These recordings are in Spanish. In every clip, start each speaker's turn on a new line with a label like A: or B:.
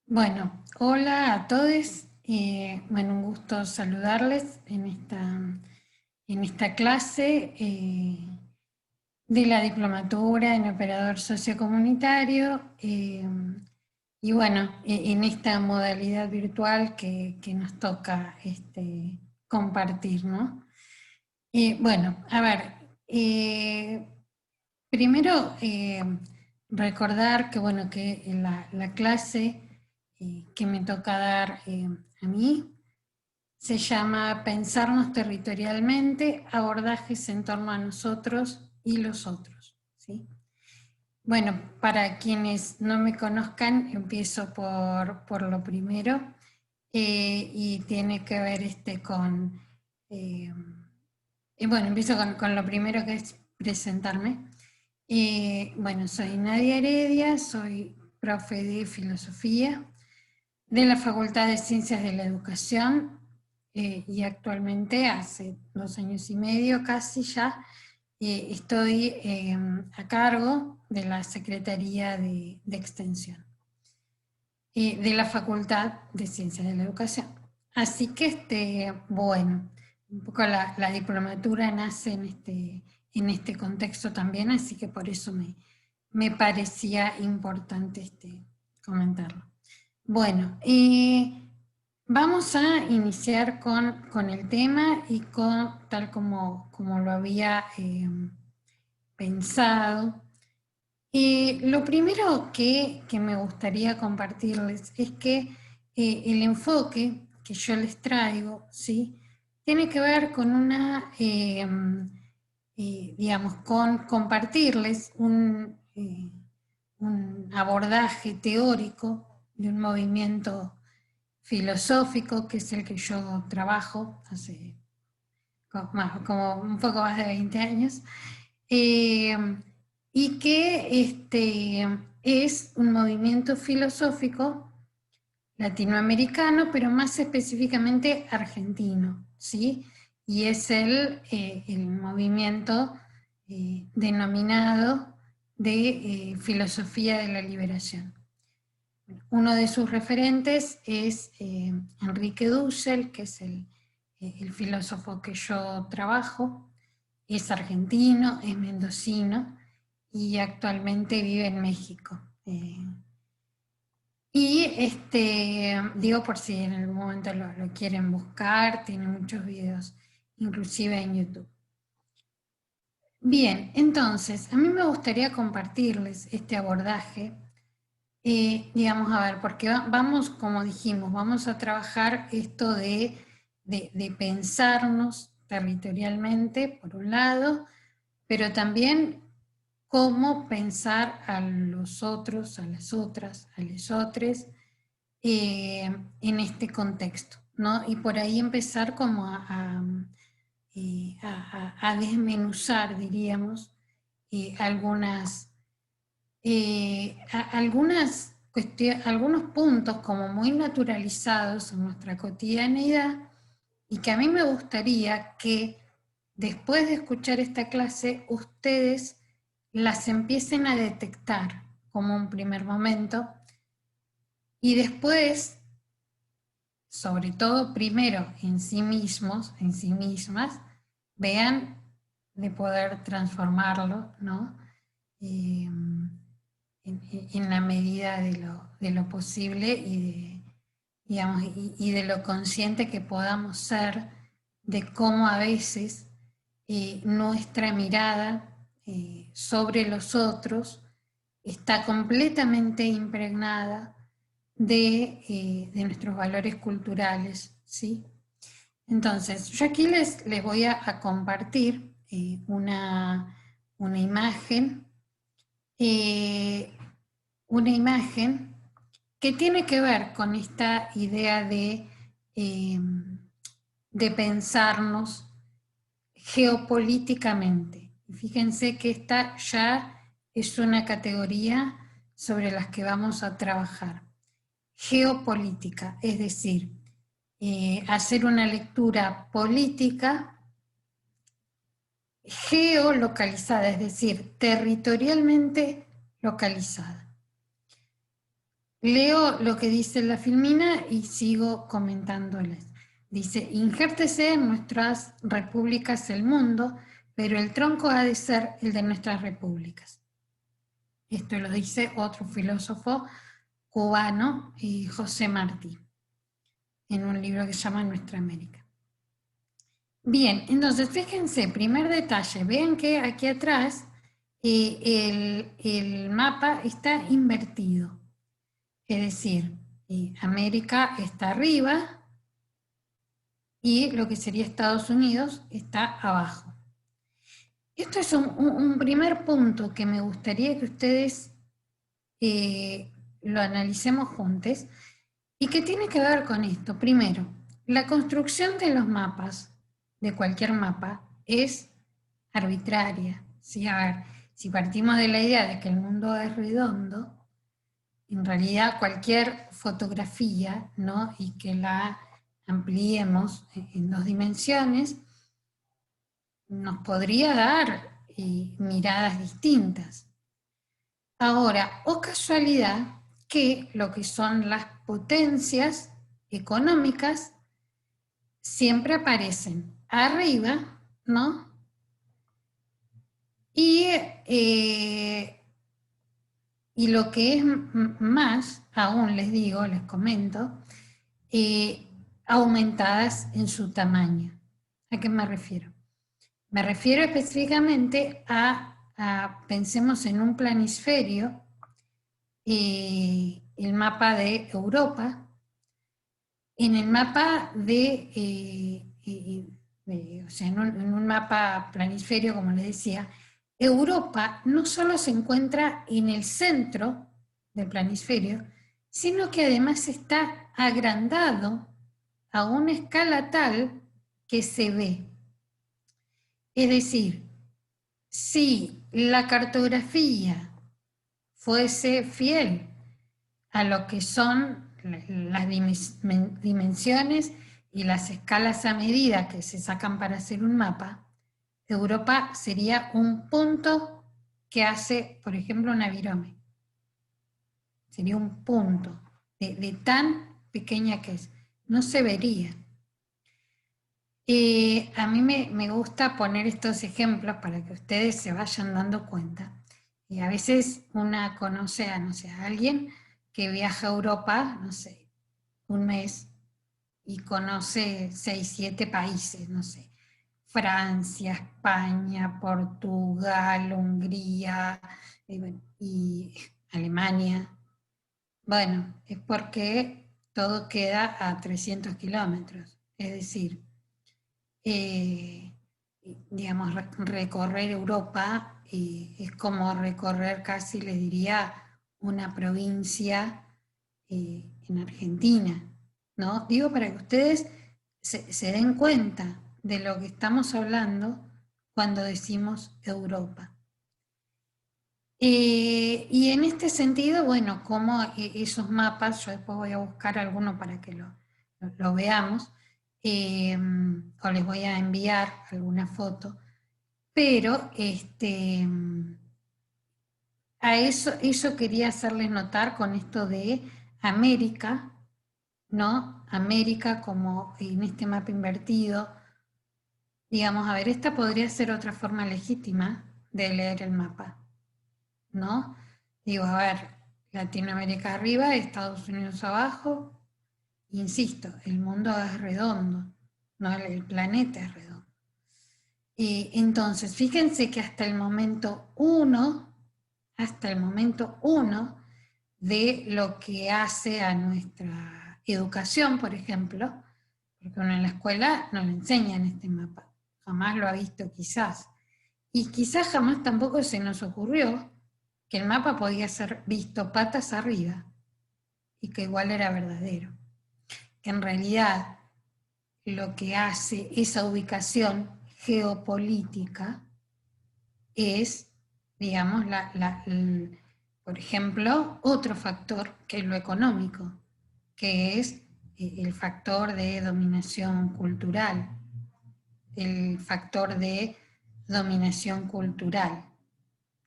A: Bueno, hola a todos. Bueno, un gusto saludarles en esta clase de la diplomatura en operador sociocomunitario. Y bueno, en esta modalidad virtual que nos toca compartir, ¿no? Bueno, a ver, primero recordar que, bueno, que la clase que me toca dar a mí se llama Pensarnos territorialmente, abordajes en torno a nosotros y los otros, ¿sí? Bueno, para quienes no me conozcan, empiezo por lo primero y tiene que ver eh, bueno, empiezo con lo primero que es presentarme. Bueno, soy Nadia Heredia, soy profe de filosofía de la Facultad de Ciencias de la Educación y actualmente hace 2 años y medio casi ya estoy a cargo de la Secretaría de Extensión de la Facultad de Ciencias de la Educación. Así que, bueno, un poco la diplomatura nace en este contexto también, así que por eso me parecía importante comentarlo. Bueno, vamos a iniciar con el tema y tal como lo había pensado. Lo primero que me gustaría compartirles es que el enfoque que yo les traigo, ¿sí? Tiene que ver con digamos, con compartirles un abordaje teórico de un movimiento filosófico que es el que yo trabajo hace como un poco más de 20 años, eh, y que es un movimiento filosófico latinoamericano, pero más específicamente argentino, ¿sí? Y es el movimiento denominado de filosofía de la liberación. Uno de sus referentes es Enrique Dussel, que es el filósofo que yo trabajo. Es argentino, es mendocino y actualmente vive en México. Y digo por si en algún momento lo quieren buscar, tiene muchos videos, inclusive en YouTube. Bien, entonces, a mí me gustaría compartirles este abordaje. Digamos, a ver, porque vamos, como dijimos, vamos a trabajar esto de pensarnos territorialmente, por un lado, pero también cómo pensar a los otros, a las otras, a los otros en este contexto, ¿no? Y por ahí empezar como a desmenuzar, diríamos, algunas algunos puntos como muy naturalizados en nuestra cotidianeidad y que a mí me gustaría que después de escuchar esta clase ustedes las empiecen a detectar como un primer momento y después, sobre todo primero en sí mismos, en sí mismas, vean de poder transformarlo, ¿no? En la medida de lo posible digamos, y de lo consciente que podamos ser de cómo a veces nuestra mirada sobre los otros está completamente impregnada de nuestros valores culturales, ¿sí? Entonces, yo aquí les voy a compartir una imagen eh, una imagen que tiene que ver con esta idea de pensarnos geopolíticamente. Y fíjense que esta ya es una categoría sobre las que vamos a trabajar. Geopolítica, es decir, hacer una lectura política geolocalizada, es decir, territorialmente localizada. leo lo que dice la filmina y sigo comentándoles. Dice, injértese en nuestras repúblicas el mundo, pero el tronco ha de ser el de nuestras repúblicas. Esto lo dice otro filósofo cubano, José Martí, en un libro que se llama Nuestra América. Bien, entonces fíjense, primer detalle, vean que aquí atrás el mapa está invertido, es decir, América está arriba y lo que sería Estados Unidos está abajo. Esto es un primer punto que me gustaría que ustedes lo analicemos juntos y que tiene que ver con esto. Primero, la construcción de los mapas, de cualquier mapa, es arbitraria. ¿Sí? A ver, si partimos de la idea de que el mundo es redondo, en realidad cualquier fotografía, ¿no? Y que la ampliemos en 2 dimensiones, nos podría dar miradas distintas. Ahora, o casualidad que lo que son las potencias económicas siempre aparecen arriba, ¿no? Y lo que es más, aún les digo, les comento, aumentadas en su tamaño. ¿A qué me refiero? Me refiero específicamente pensemos en un planisferio, el mapa de Europa. En el mapa o sea, en un mapa planisferio, como les decía, Europa no solo se encuentra en el centro del planisferio, sino que además está agrandado a una escala tal que se ve. Es decir, si la cartografía fuese fiel a lo que son las dimensiones y las escalas a medida que se sacan para hacer un mapa, Europa sería un punto que hace, por ejemplo, una virome. Sería un punto de tan pequeña que es. No se vería. A mí me gusta poner estos ejemplos para que ustedes se vayan dando cuenta. Y a veces una conoce a, no sé, a alguien que viaja a Europa, no sé, un mes y conoce 6, 7 países, no sé, Francia, España, Portugal, Hungría y Alemania. Bueno, es porque todo queda a 300 kilómetros, es decir, digamos, recorrer Europa es como recorrer casi, les diría, una provincia en Argentina, ¿no? Digo para que ustedes se den cuenta de lo que estamos hablando cuando decimos Europa. Y en este sentido, bueno, como esos mapas, yo después voy a buscar alguno para que lo veamos, o les voy a enviar alguna foto, pero a eso quería hacerles notar con esto de América, ¿no? América como en este mapa invertido. Digamos, a ver, esta podría ser otra forma legítima de leer el mapa, ¿no? Digo, a ver, Latinoamérica arriba, Estados Unidos abajo. Insisto, el mundo es redondo, no el planeta es redondo. Entonces, fíjense que hasta el momento 1, de lo que hace a nuestra educación, por ejemplo, porque uno en la escuela no le enseñan este mapa, jamás lo ha visto quizás, y quizás jamás tampoco se nos ocurrió que el mapa podía ser visto patas arriba y que igual era verdadero, que en realidad lo que hace esa ubicación geopolítica es, digamos, por ejemplo, otro factor que es lo económico, que es el factor de dominación cultural,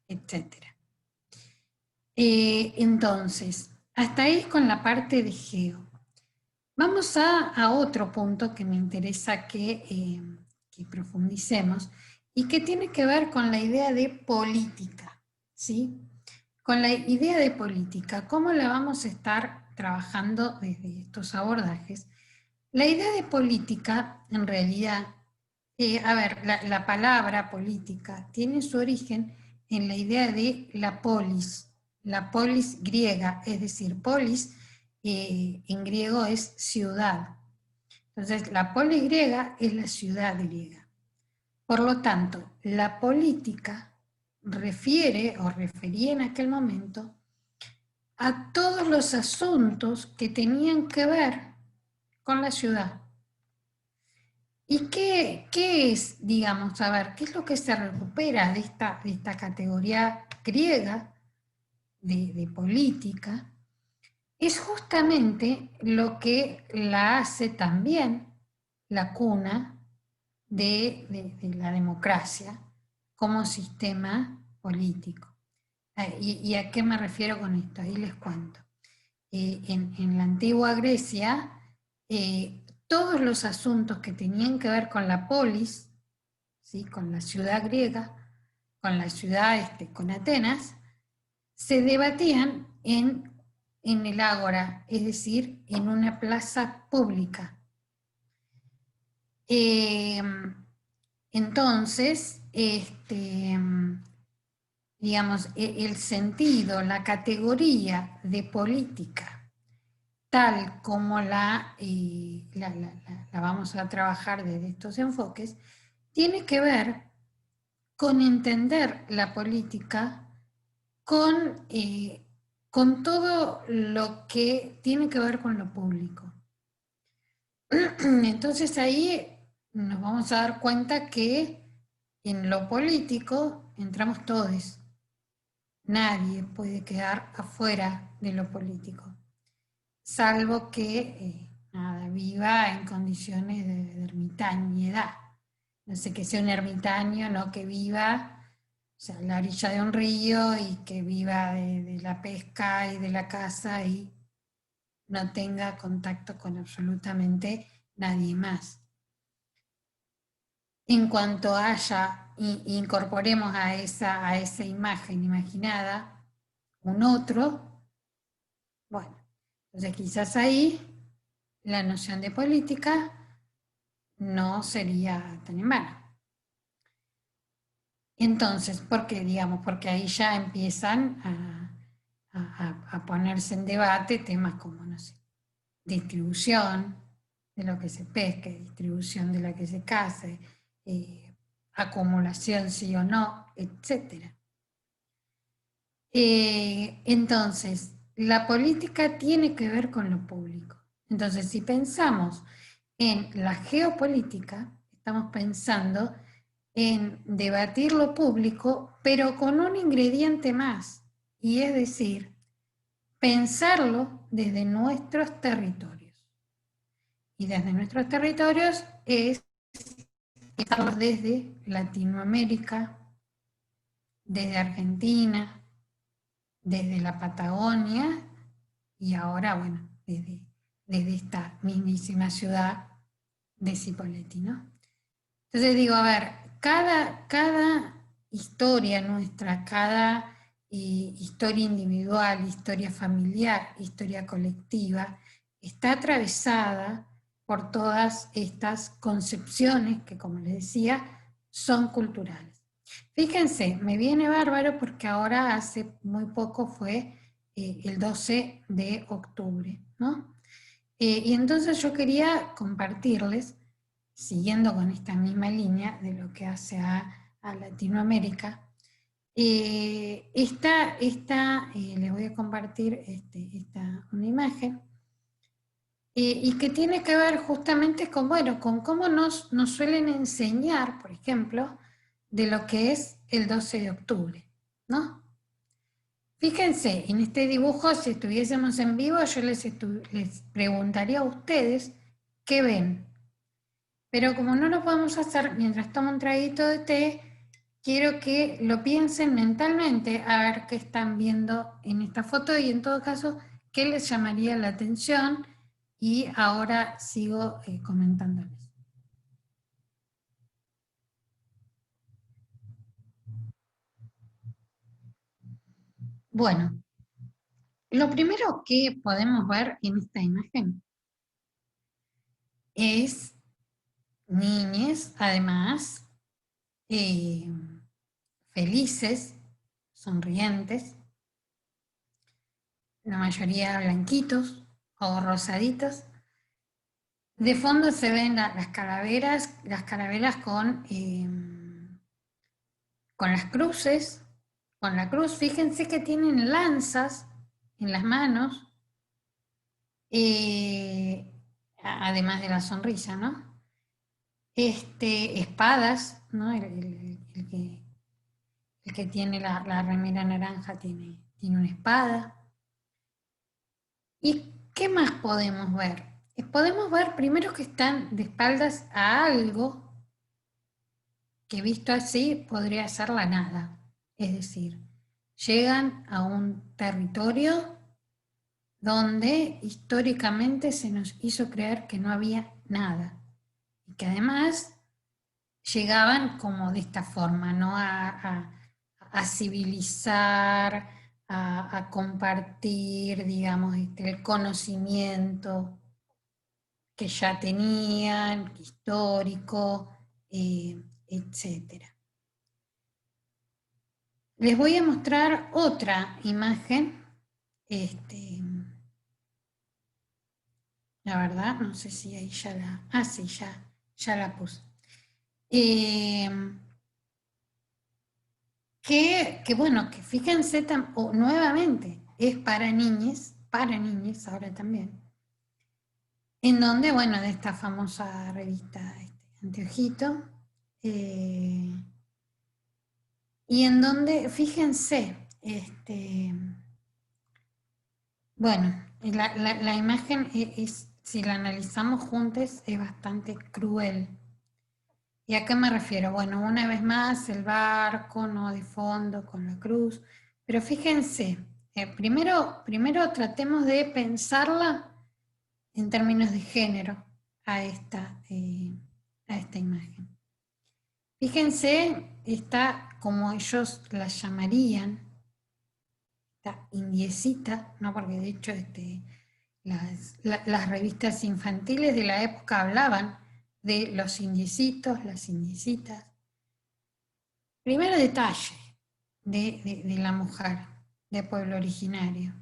A: etc. Entonces, hasta ahí con la parte de geo. Vamos a otro punto que me interesa que profundicemos y que tiene que ver con la idea de política, ¿sí? Con la idea de política, ¿cómo la vamos a estar trabajando desde estos abordajes? La idea de política, en realidad, a ver, la palabra política tiene su origen en la idea de la polis griega, es decir, polis en griego es ciudad. Entonces, la polis griega es la ciudad griega. Por lo tanto, la política refiere o refería en aquel momento a todos los asuntos que tenían que ver con la ciudad. ¿Y qué es, digamos, a ver, qué es lo que se recupera de esta categoría griega de política? Es justamente lo que la hace también la cuna de la democracia como sistema político. ¿Y a qué me refiero con esto? Ahí les cuento. En la antigua Grecia, todos los asuntos que tenían que ver con la polis, ¿sí? Con la ciudad griega, con la ciudad, con Atenas, se debatían en el ágora, es decir, en una plaza pública. Entonces, digamos, el sentido, la categoría de política, tal como la vamos a trabajar desde estos enfoques, tiene que ver con entender la política con todo lo que tiene que ver con lo público. Entonces ahí nos vamos a dar cuenta que en lo político entramos todos. Nadie puede quedar afuera de lo político, salvo que viva en condiciones de ermitañedad. No sé, que sea un ermitaño, no que viva, o sea, a la orilla de un río y que viva de la pesca y de la caza y no tenga contacto con absolutamente nadie más. En cuanto incorporemos a esa imagen imaginada un otro, bueno, entonces quizás ahí la noción de política no sería tan en vano. Entonces, ¿por qué? Digamos, porque ahí ya empiezan a ponerse en debate temas como, no sé, distribución de lo que se pesque, distribución de lo que se case, acumulación sí o no, etc. Entonces, la política tiene que ver con lo público. Entonces, si pensamos en la geopolítica, estamos pensando en debatir lo público, pero con un ingrediente más, y es decir, pensarlo desde nuestros territorios. Y desde nuestros territorios es pensarlo desde Latinoamérica, desde Argentina, desde la Patagonia y ahora, bueno, desde esta mismísima ciudad de Cipolletti, ¿no? Entonces digo, a ver, cada historia nuestra, cada historia individual, historia familiar, historia colectiva, está atravesada por todas estas concepciones que, como les decía, son culturales. Fíjense, me viene bárbaro porque ahora hace muy poco fue el 12 de octubre, ¿no? Y entonces yo quería compartirles, siguiendo con esta misma línea de lo que hace a Latinoamérica, les voy a compartir una imagen, y que tiene que ver justamente con, bueno, con cómo nos suelen enseñar, por ejemplo, de lo que es el 12 de octubre, ¿no? Fíjense, en este dibujo, si estuviésemos en vivo, yo les preguntaría a ustedes qué ven. Pero como no lo podemos hacer mientras tomo un traguito de té, quiero que lo piensen mentalmente a ver qué están viendo en esta foto y en todo caso qué les llamaría la atención, y ahora sigo comentándoles. Bueno, lo primero que podemos ver en esta imagen es niñes, además, eh, felices, sonrientes, la mayoría blanquitos o rosaditos. De fondo se ven las calaveras con las cruces, con la cruz. Fíjense que tienen lanzas en las manos, eh, además de la sonrisa, ¿no? Espadas, ¿no? El que tiene la remera naranja tiene una espada. ¿Y qué más podemos ver? Podemos ver primero que están de espaldas a algo que visto así podría ser la nada. Es decir, llegan a un territorio donde históricamente se nos hizo creer que no había nada. Y que además llegaban como de esta forma, ¿no? A civilizar, a compartir, digamos, el conocimiento que ya tenían, histórico, etc. Les voy a mostrar otra imagen. La verdad, no sé si ahí ya la... Ah, sí, ya la puse. Que bueno, que fíjense, nuevamente, es para niñas ahora también, en donde, bueno, de esta famosa revista Anteojito, y en donde, fíjense, bueno, la imagen si la analizamos juntos, es bastante cruel. ¿Y a qué me refiero? Bueno, una vez más, el barco, ¿no? De fondo, con la cruz. Pero fíjense, primero tratemos de pensarla en términos de género a esta imagen. Fíjense, está como ellos la llamarían, esta indiecita, ¿no? Porque de hecho las revistas infantiles de la época hablaban de los indiecitos, las indiecitas. Primer detalle de la mujer de pueblo originario.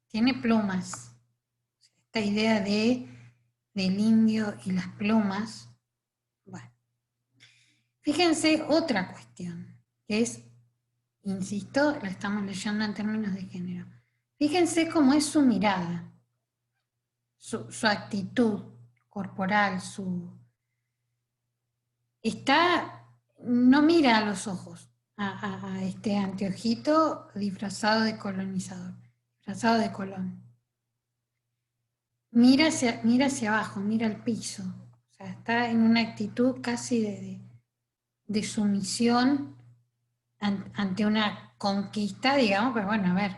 A: Tiene plumas. Esta idea del indio y las plumas. Bueno, fíjense otra cuestión, que es, insisto, la estamos leyendo en términos de género. Fíjense cómo es su mirada, su actitud corporal, no mira a los ojos a este anteojito disfrazado de colonizador, disfrazado de Colón. Mira hacia abajo, mira al piso. O sea, está en una actitud casi de sumisión ante una conquista, digamos, pero bueno, a ver,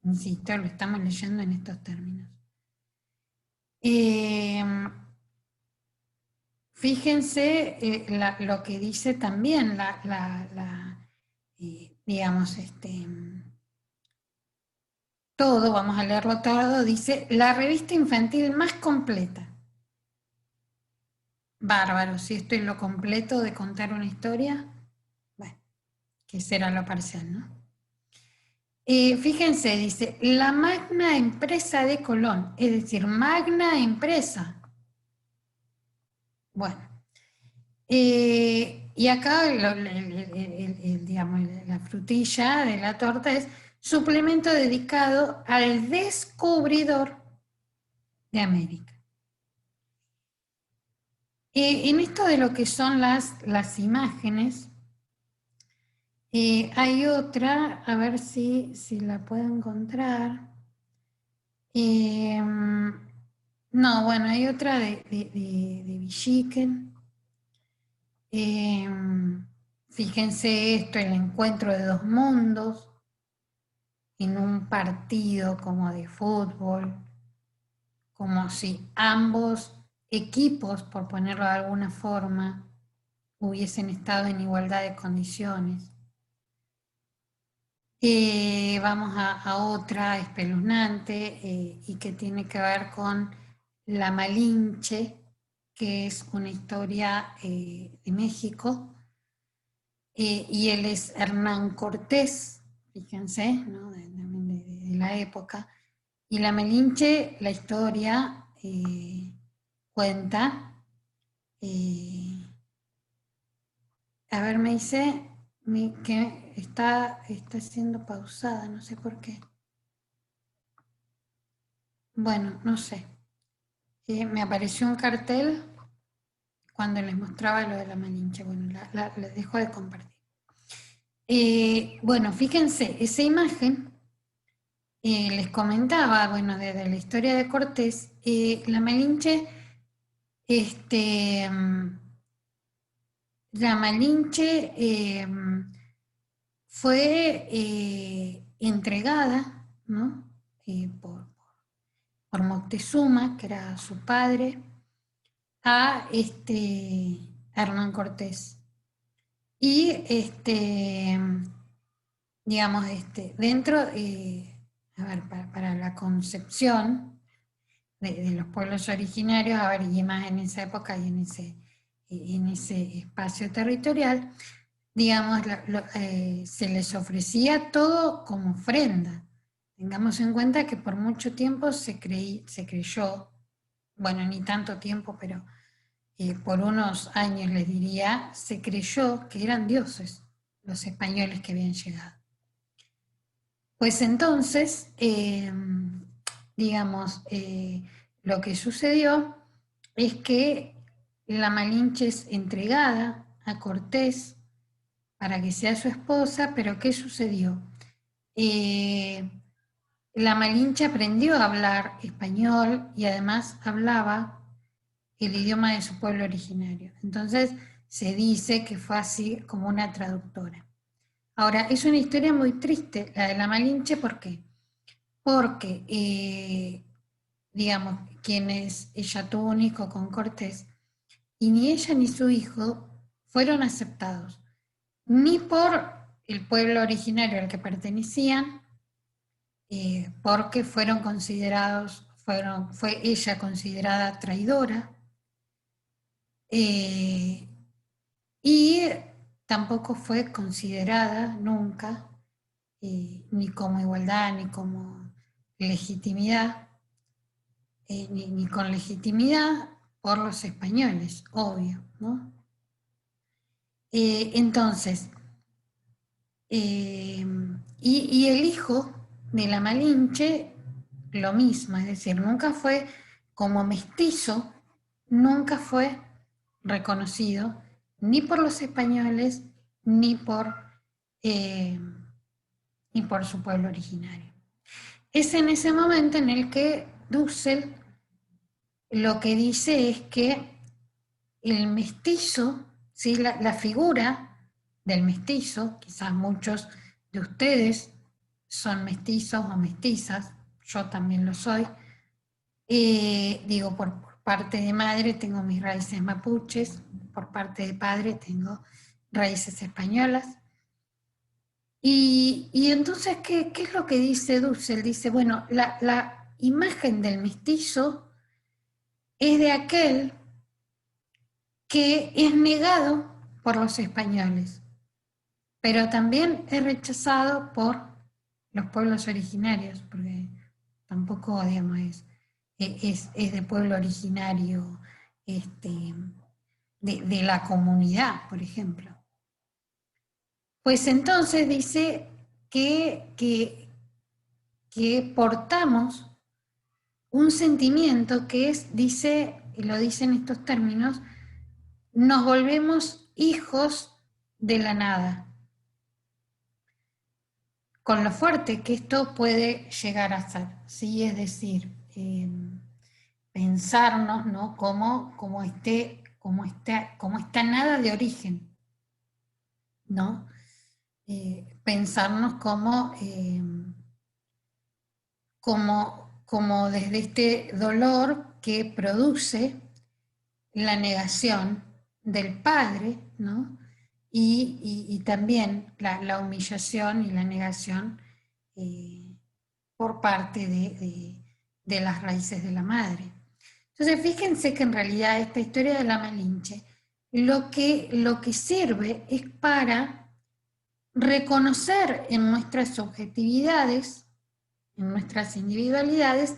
A: insisto, lo estamos leyendo en estos términos. Fíjense lo que dice también digamos, todo, vamos a leerlo todo, dice, la revista infantil más completa. Bárbaro, si esto es lo completo de contar una historia, bueno, que será lo parcial, ¿no? Fíjense, dice, la magna empresa de Colón, es decir, magna empresa. Bueno, y acá, digamos, la frutilla de la torta es suplemento dedicado al descubridor de América. En esto de lo que son las imágenes, hay otra, a ver si la puedo encontrar. No, bueno, hay otra de Villiquen. Fíjense esto, el encuentro de dos mundos. en un partido como de fútbol, como si ambos equipos, por ponerlo de alguna forma, hubiesen estado en igualdad de condiciones. Vamos a otra espeluznante y que tiene que ver con La Malinche, que es una historia de México, y él es Hernán Cortés, fíjense, ¿no? de la época. Y La Malinche, la historia cuenta, a ver, me dice que está siendo pausada, no sé por qué. Bueno, no sé. Me apareció un cartel cuando les mostraba lo de La Malinche. Bueno, la dejo de compartir. Bueno, fíjense, esa imagen, les comentaba, bueno, de la historia de Cortés, La Malinche, La Malinche fue entregada, ¿no? por Moctezuma, que era su padre, a Hernán Cortés. Y digamos, dentro, a ver, para la concepción de los pueblos originarios, a ver, y más en esa época y en ese espacio territorial, digamos, se les ofrecía todo como ofrenda. Tengamos en cuenta que por mucho tiempo se creyó, bueno, ni tanto tiempo, pero por unos años les diría, se creyó que eran dioses los españoles que habían llegado. Pues entonces, digamos, lo que sucedió es que la Malinche es entregada a Cortés para que sea su esposa, pero ¿qué sucedió? La Malinche aprendió a hablar español y además hablaba el idioma de su pueblo originario. Entonces se dice que fue así como una traductora. Ahora, es una historia muy triste, la de la Malinche, ¿por qué? Porque, digamos, ella tuvo un hijo con Cortés, y ni ella ni su hijo fueron aceptados, ni por el pueblo originario al que pertenecían, porque fueron considerados, fue ella considerada traidora, y tampoco fue considerada nunca, ni como igualdad, ni como legitimidad, ni con legitimidad por los españoles, obvio, ¿no? Entonces, y el hijo de la Malinche, lo mismo, es decir, nunca fue como mestizo, nunca fue reconocido ni por los españoles ni eh, ni por su pueblo originario. Es en ese momento en el que Dussel lo que dice es que el mestizo, ¿sí? la figura del mestizo, quizás muchos de ustedes son mestizos o mestizas, yo también lo soy, digo, por parte de madre tengo mis raíces mapuches, por parte de padre tengo raíces españolas. Y entonces, ¿qué es lo que dice Dussel? Dice, bueno, la imagen del mestizo es de aquel que es negado por los españoles, pero también es rechazado por los pueblos originarios, porque tampoco, digamos, es de pueblo originario de la comunidad, por ejemplo. Pues entonces dice que portamos un sentimiento que es, dice, y lo dice en estos términos, nos volvemos hijos de la nada. Con lo fuerte que esto puede llegar a ser, ¿sí? Es decir, pensarnos, ¿no? como esta nada de origen, ¿no? Pensarnos como como desde este dolor que produce la negación del padre, ¿no? Y también la humillación y la negación por parte de las raíces de la madre. Entonces, fíjense que en realidad esta historia de la Malinche lo que sirve es para reconocer en nuestras subjetividades, en nuestras individualidades,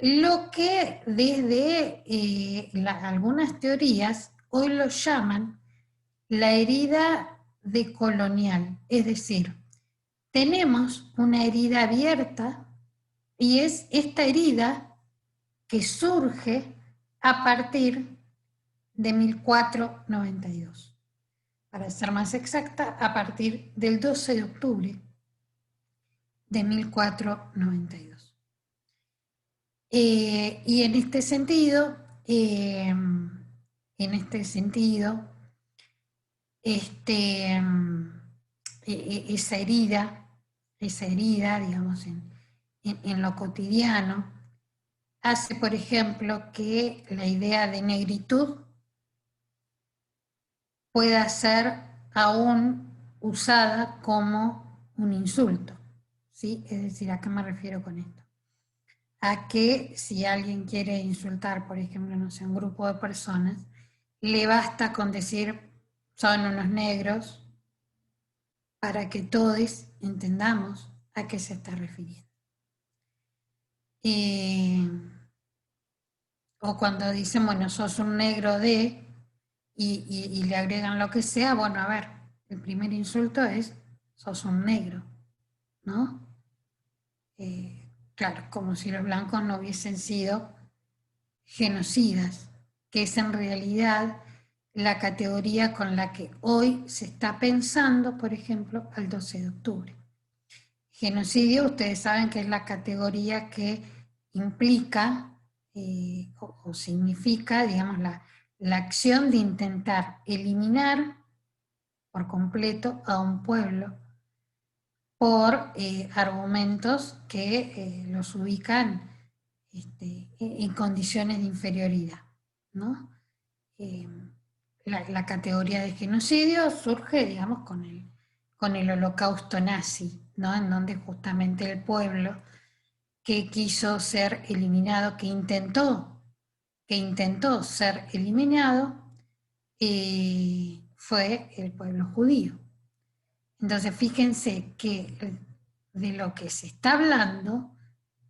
A: lo que desde algunas teorías hoy lo llaman la herida decolonial, es decir, tenemos una herida abierta y es esta herida que surge a partir de 1492. Para ser más exacta, a partir del 12 de octubre de 1492. Y en este sentido, esa herida, digamos, en lo cotidiano, hace, por ejemplo, que la idea de negritud pueda ser aún usada como un insulto, ¿sí? Es decir, ¿a qué me refiero con esto? A que si alguien quiere insultar, por ejemplo, no sé, un grupo de personas, le basta con decir son unos negros para que todos entendamos a qué se está refiriendo. O cuando dicen, bueno, sos un negro de, y le agregan lo que sea, bueno, a ver, el primer insulto es, sos un negro, ¿no? Claro, como si los blancos no hubiesen sido genocidas, que es en realidad la categoría con la que hoy se está pensando, por ejemplo, al 12 de octubre. Genocidio, ustedes saben que es la categoría que implica o significa, digamos, la acción de intentar eliminar por completo a un pueblo por argumentos que los ubican en condiciones de inferioridad, ¿no? La categoría de genocidio surge, digamos, con el holocausto nazi, ¿no? En donde justamente el pueblo que quiso ser eliminado, que intentó ser eliminado, fue el pueblo judío. Entonces, fíjense que de lo que se está hablando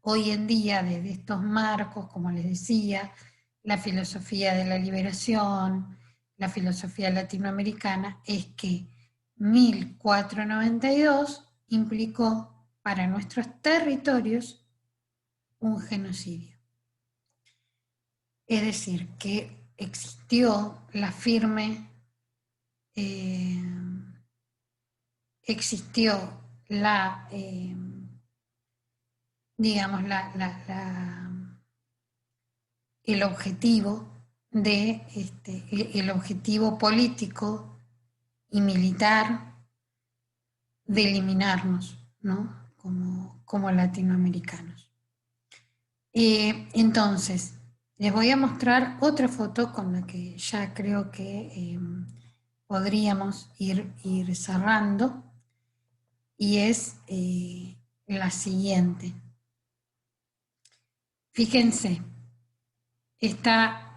A: hoy en día, desde estos marcos, como les decía, la filosofía de la liberación, la filosofía latinoamericana, es que 1492 implicó para nuestros territorios un genocidio. Es decir, que existió la firme, existió la, digamos, el objetivo el objetivo político y militar de eliminarnos, ¿no? Como latinoamericanos. Entonces, les voy a mostrar otra foto con la que ya creo que podríamos ir cerrando, y es la siguiente. Fíjense, esta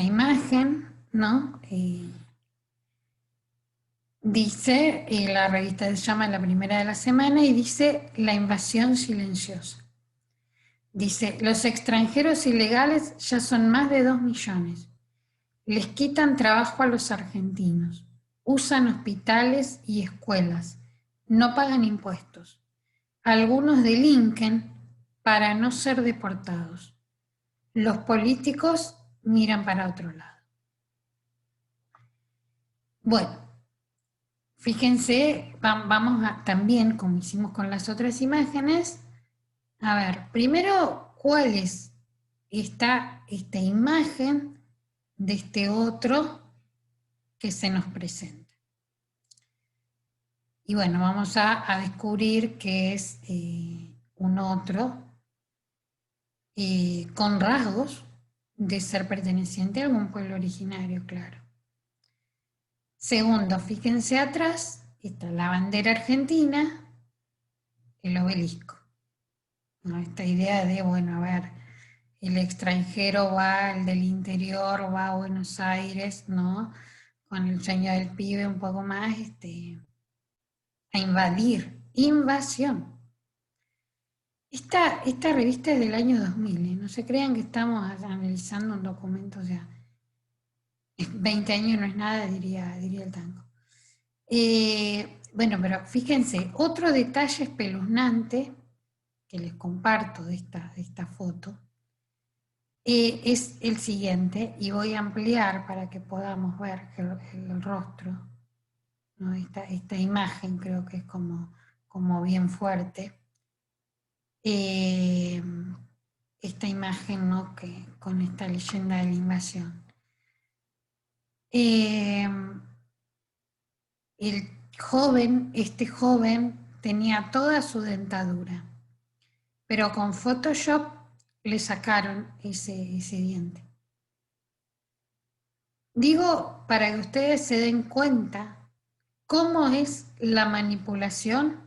A: imagen, ¿no? Dice, la revista se llama La Primera de la Semana, y dice la invasión silenciosa. Dice, los extranjeros ilegales ya son más de 2 millones. Les quitan trabajo a los argentinos. Usan hospitales y escuelas. No pagan impuestos. Algunos delinquen para no ser deportados. Los políticos miran para otro lado. Bueno, fíjense, vamos también, como hicimos con las otras imágenes, a ver, primero, ¿cuál es esta imagen de este otro que se nos presenta? Y bueno, vamos a descubrir que es un otro con rasgos de ser perteneciente a algún pueblo originario, claro. Segundo, fíjense atrás, está la bandera argentina, el obelisco, ¿no? Esta idea de, bueno, a ver, el extranjero va, el del interior va a Buenos Aires, ¿no? Con el sueño del pibe un poco más, a invadir, invasión. Esta revista es del año 2000, ¿eh? No se crean que estamos analizando un documento, o sea, 20 años no es nada, diría el tango. Bueno, pero fíjense, otro detalle espeluznante que les comparto de esta foto es el siguiente, y voy a ampliar para que podamos ver el rostro, ¿no? Esta imagen creo que es como bien fuerte. Esta imagen, ¿no? Que, con esta leyenda de la invasión. Este joven tenía toda su dentadura, pero con Photoshop le sacaron ese diente. Digo, para que ustedes se den cuenta cómo es la manipulación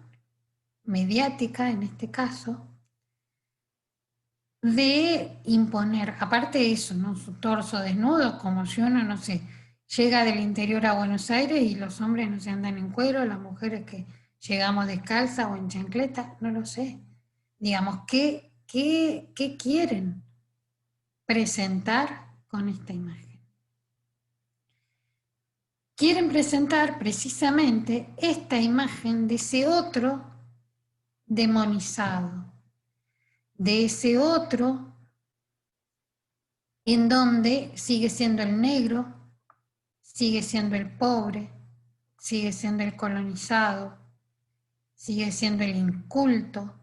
A: mediática, en este caso, de imponer, aparte de eso, ¿no? Su torso desnudo, como si uno, no sé, llega del interior a Buenos Aires y los hombres no se andan en cuero, las mujeres que llegamos descalza o en chancleta, no lo sé. Digamos, ¿qué quieren presentar con esta imagen? Quieren presentar precisamente esta imagen de ese otro demonizado, de ese otro en donde sigue siendo el negro, sigue siendo el pobre, sigue siendo el colonizado, sigue siendo el inculto,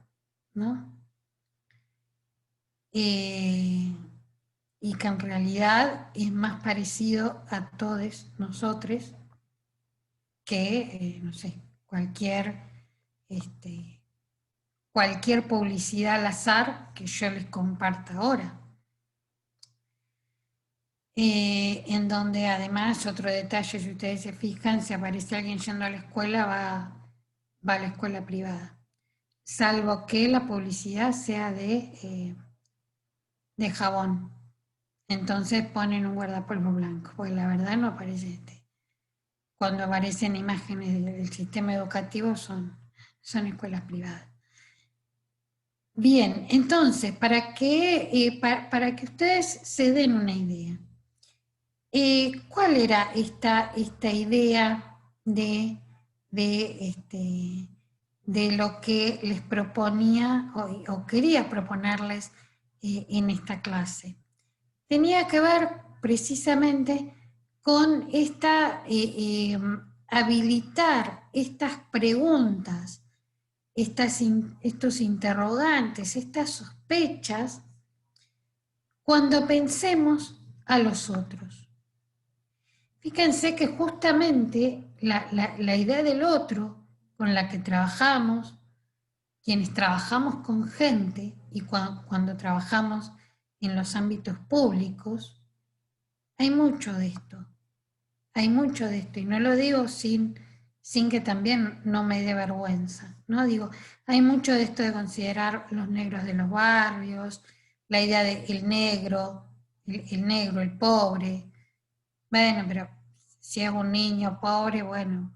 A: ¿no? Y que en realidad es más parecido a todos nosotros que, no sé, cualquier publicidad al azar que yo les comparta ahora. En donde además, otro detalle, si ustedes se fijan, si aparece alguien yendo a la escuela, va a la escuela privada, salvo que la publicidad sea de jabón. Entonces ponen un guardapolvo blanco, porque la verdad no aparece cuando aparecen imágenes del sistema educativo son escuelas privadas. Bien, entonces, para que ustedes se den una idea, ¿cuál era esta idea de lo que les proponía o quería proponerles en esta clase? Tenía que ver precisamente con habilitar estas preguntas, estos interrogantes, estas sospechas, cuando pensemos a los otros. Fíjense que justamente la idea del otro con la que trabajamos, quienes trabajamos con gente y cuando trabajamos en los ámbitos públicos, hay mucho de esto. Hay mucho de esto, y no lo digo sin que también no me dé vergüenza, ¿no? Digo, hay mucho de esto de considerar los negros de los barrios, la idea de el negro, el pobre. Bueno, pero si es un niño pobre, bueno,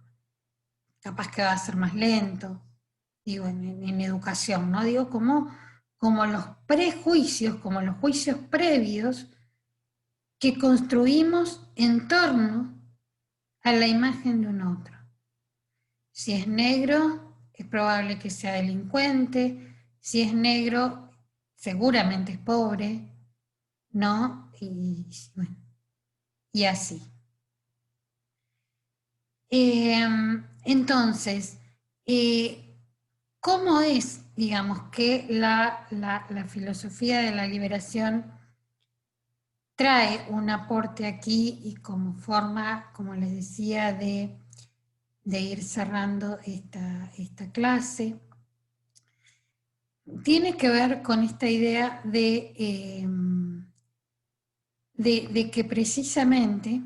A: capaz que va a ser más lento, digo, en educación, ¿no? Digo, como los prejuicios, como los juicios previos que construimos en torno a la imagen de un otro. Si es negro, es probable que sea delincuente. Si es negro, seguramente es pobre, ¿no? Bueno, y así. Entonces, ¿cómo es, digamos, que la filosofía de la liberación trae un aporte aquí y como forma, como les decía, de de ir cerrando esta clase, tiene que ver con esta idea de que precisamente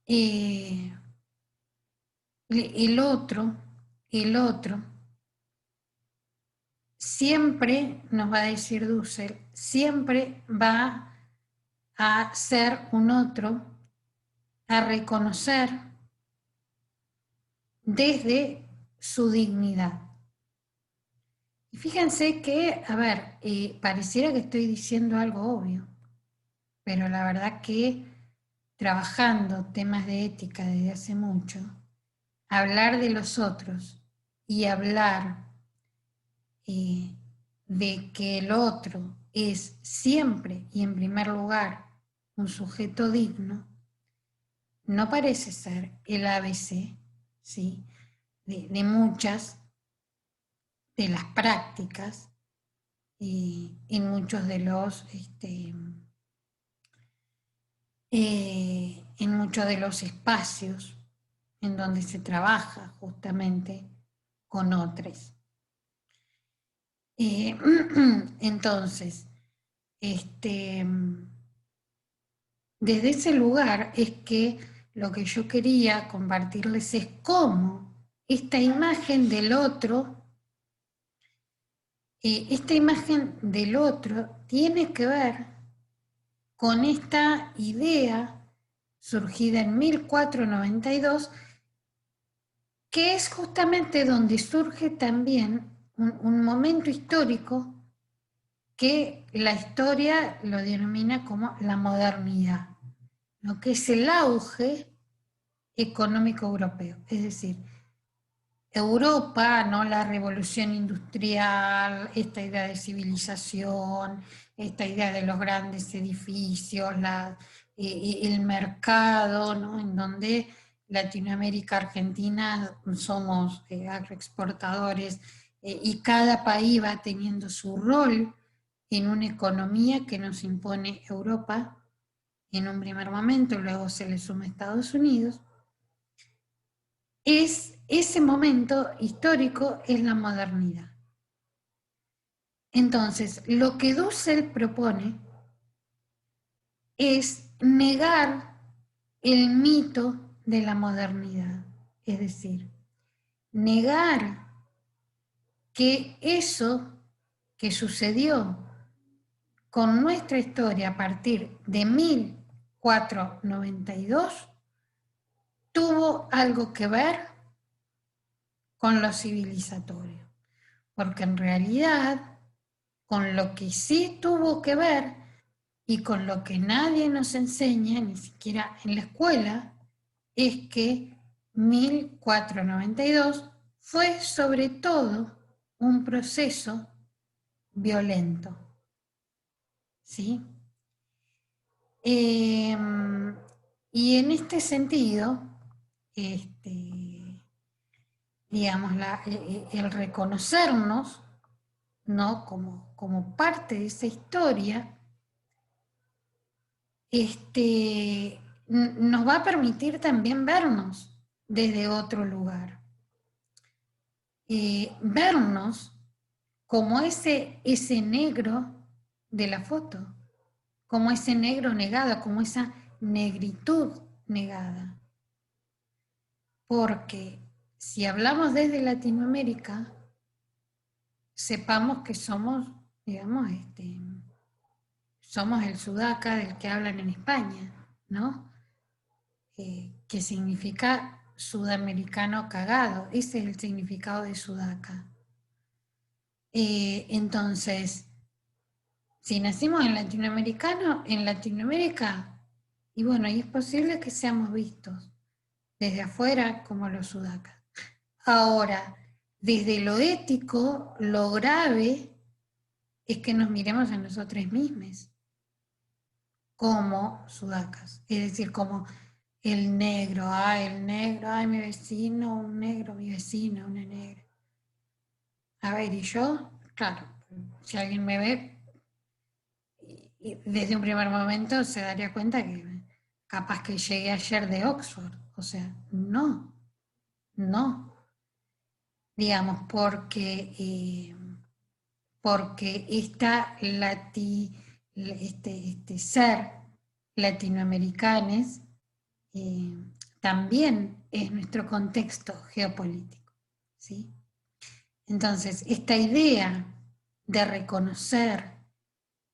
A: el otro siempre, nos va a decir Dussel, siempre va a ser un otro, a reconocer desde su dignidad. Y fíjense que, a ver, pareciera que estoy diciendo algo obvio, pero la verdad que trabajando temas de ética desde hace mucho, hablar de los otros y hablar de que el otro es siempre y en primer lugar un sujeto digno, no parece ser el ABC, ¿sí? de muchas de las prácticas en muchos de los en muchos de los espacios en donde se trabaja justamente con otros. Entonces, desde ese lugar es que lo que yo quería compartirles es cómo esta imagen del otro, tiene que ver con esta idea surgida en 1492, que es justamente donde surge también un momento histórico que la historia lo denomina como la modernidad, lo que es el auge económico europeo, es decir, Europa, ¿no? La revolución industrial, esta idea de civilización, esta idea de los grandes edificios, el mercado, ¿no? En donde Latinoamérica, Argentina somos agroexportadores, y cada país va teniendo su rol en una economía que nos impone Europa en un primer momento, luego se le suma Estados Unidos. Ese momento histórico es la modernidad. Entonces, lo que Dussel propone es negar el mito de la modernidad, es decir, negar que eso que sucedió con nuestra historia a partir de 1492 tuvo algo que ver con lo civilizatorio, porque en realidad con lo que sí tuvo que ver y con lo que nadie nos enseña, ni siquiera en la escuela, es que 1492 fue sobre todo un proceso violento, ¿sí? Y en este sentido, digamos, el reconocernos, ¿no? como parte de esa historia, nos va a permitir también vernos desde otro lugar. Vernos como ese negro de la foto, como ese negro negado, como esa negritud negada. Porque si hablamos desde Latinoamérica, sepamos que somos, digamos, somos el sudaca del que hablan en España, ¿no? Que significa sudamericano cagado. Ese es el significado de sudaca. Entonces, si nacimos en Latinoamérica, y bueno, y es posible que seamos vistos desde afuera como los sudacas. Ahora, desde lo ético, lo grave es que nos miremos a nosotros mismos como sudacas, es decir, como el negro, ay mi vecino, un negro, mi vecina, una negra. A ver, y yo, claro, si alguien me ve, y desde un primer momento se daría cuenta que capaz que llegué ayer de Oxford, O sea, no, no. Digamos, porque este ser latinoamericanos también es nuestro contexto geopolítico, ¿sí? Entonces, esta idea de reconocer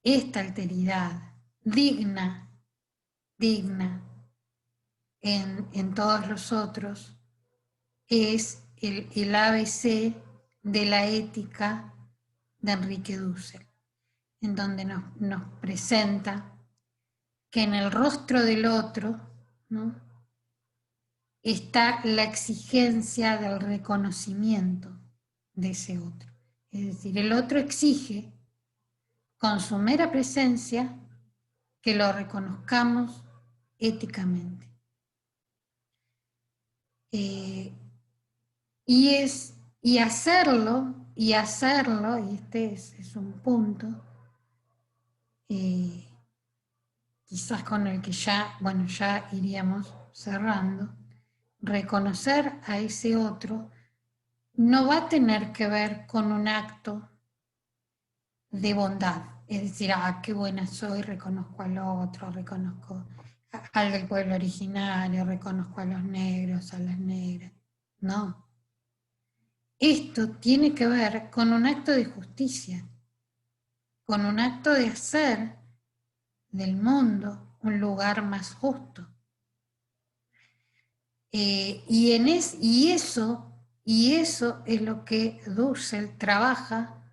A: esta alteridad digna en todos los otros, es el ABC de la ética de Enrique Dussel, en donde nos presenta que en el rostro del otro, ¿no?, está la exigencia del reconocimiento de ese otro. Es decir, el otro exige con su mera presencia que lo reconozcamos éticamente. Y hacerlo, y este es un punto, quizás con el que ya iríamos cerrando, reconocer a ese otro no va a tener que ver con un acto de bondad, es decir, qué buena soy, reconozco al otro, reconozco al del pueblo originario, reconozco a los negros, a las negras. No. Esto tiene que ver con un acto de justicia, con un acto de hacer del mundo un lugar más justo. Y eso es lo que Dussel trabaja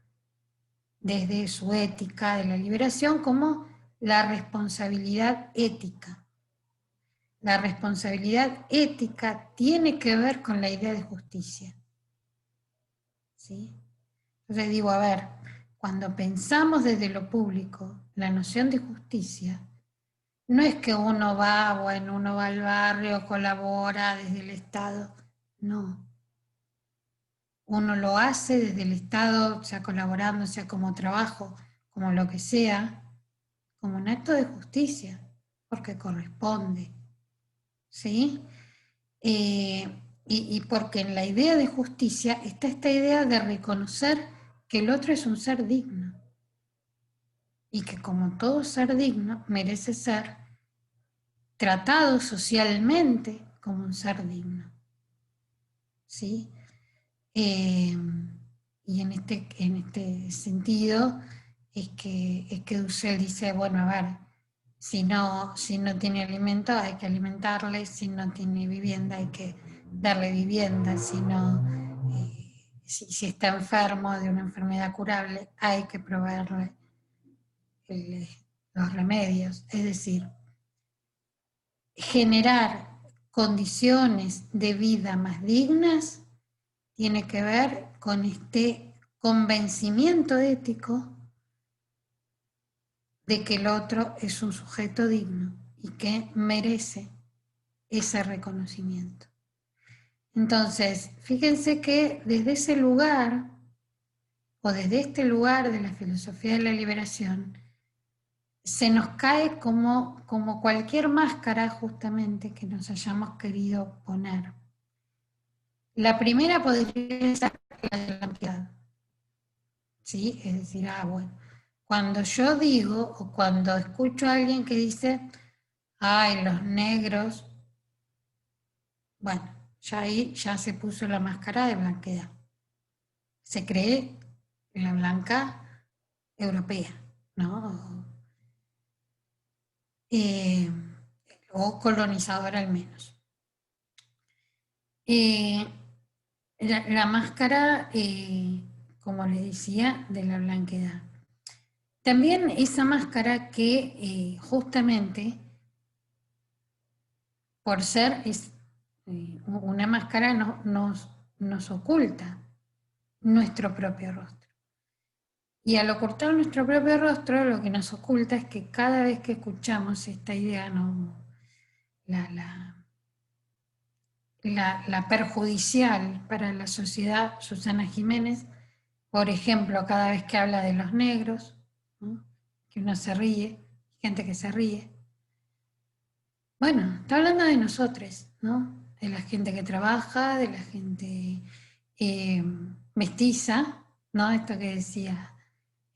A: desde su ética de la liberación como la responsabilidad ética. La responsabilidad ética tiene que ver con la idea de justicia, ¿sí? Entonces digo, a ver, cuando pensamos desde lo público la noción de justicia, no es que uno va al barrio, colabora desde el Estado, no. Uno lo hace desde el Estado, sea colaborando, sea como trabajo, como lo que sea, como un acto de justicia, porque corresponde, ¿sí? Y porque en la idea de justicia está esta idea de reconocer que el otro es un ser digno y que como todo ser digno merece ser tratado socialmente como un ser digno, ¿sí? Y en este sentido es que Dussel dice, bueno, a ver, si no tiene alimento hay que alimentarle, si no tiene vivienda hay que darle vivienda, si está enfermo de una enfermedad curable hay que proveerle los remedios. Es decir, generar condiciones de vida más dignas tiene que ver con este convencimiento ético de que el otro es un sujeto digno y que merece ese reconocimiento. Entonces, fíjense que desde ese lugar, o desde este lugar de la filosofía de la liberación, se nos cae como cualquier máscara justamente que nos hayamos querido poner. La primera podría ser la de la blanquead, ¿sí? Es decir, bueno, cuando yo digo o cuando escucho a alguien que dice, ay, los negros, bueno, ya ahí ya se puso la máscara de blanquead. Se cree la blanca europea, ¿no? O colonizadora al menos. La máscara, como les decía, de la blanquead. También esa máscara que justamente por ser una máscara nos oculta nuestro propio rostro. Y al ocultar nuestro propio rostro, lo que nos oculta es que cada vez que escuchamos esta idea, la perjudicial para la sociedad, Susana Jiménez, por ejemplo, cada vez que habla de los negros, ¿no?, que uno se ríe, gente que se ríe. Bueno, está hablando de nosotros, ¿no? de la gente que trabaja, de la gente mestiza, ¿no? Esto que decía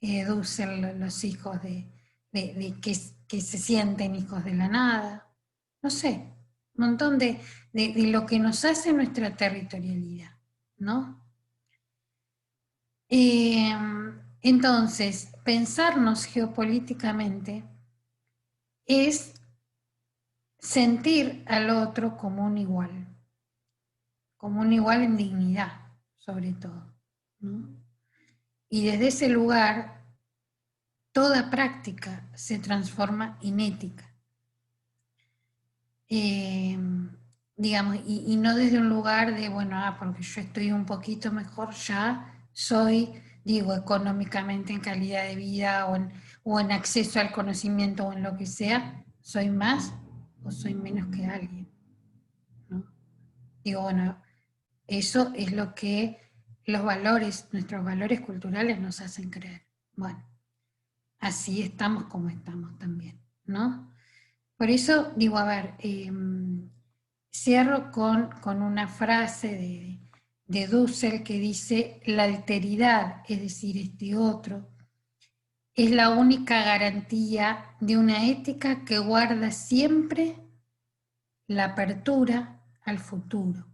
A: Dussel, los hijos de que se sienten hijos de la nada, no sé, un montón de lo que nos hace nuestra territorialidad, ¿no? Entonces, pensarnos geopolíticamente es sentir al otro como un igual en dignidad, sobre todo, ¿no? Y desde ese lugar, toda práctica se transforma en ética. Digamos, y no desde un lugar de, bueno, porque yo estoy un poquito mejor, ya soy, digo, económicamente en calidad de vida o en acceso al conocimiento o en lo que sea, soy más o soy menos que alguien, ¿no? Digo, bueno, eso es lo que los valores, nuestros valores culturales nos hacen creer. Bueno, así estamos como estamos también, ¿no? Por eso digo, a ver, cierro con una frase de Dussel que dice, la alteridad, es decir, este otro, es la única garantía de una ética que guarda siempre la apertura al futuro.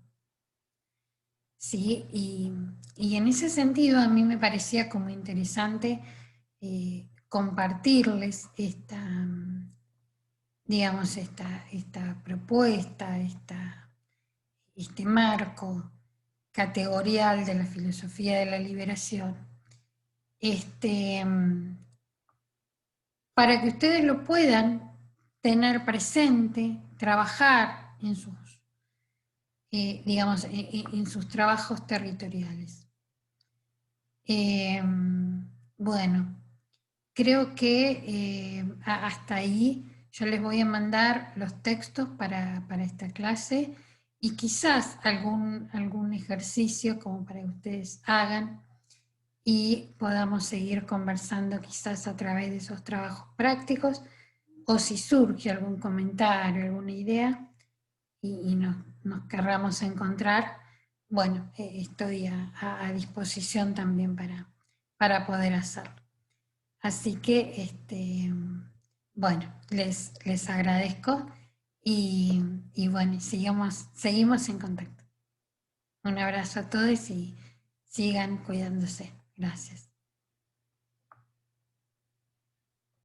A: ¿Sí? Y en ese sentido a mí me parecía como interesante compartirles digamos, esta propuesta, este marco categorial de la filosofía de la liberación, para que ustedes lo puedan tener presente, trabajar en sus, digamos, en sus trabajos territoriales. Bueno, creo que hasta ahí yo les voy a mandar los textos para esta clase y quizás algún ejercicio como para que ustedes hagan y podamos seguir conversando quizás a través de esos trabajos prácticos o si surge algún comentario, alguna idea y nos querramos encontrar, bueno, estoy a disposición también para poder hacerlo. Así que, bueno, les agradezco y bueno, seguimos en contacto. Un abrazo a todos y sigan cuidándose. Gracias.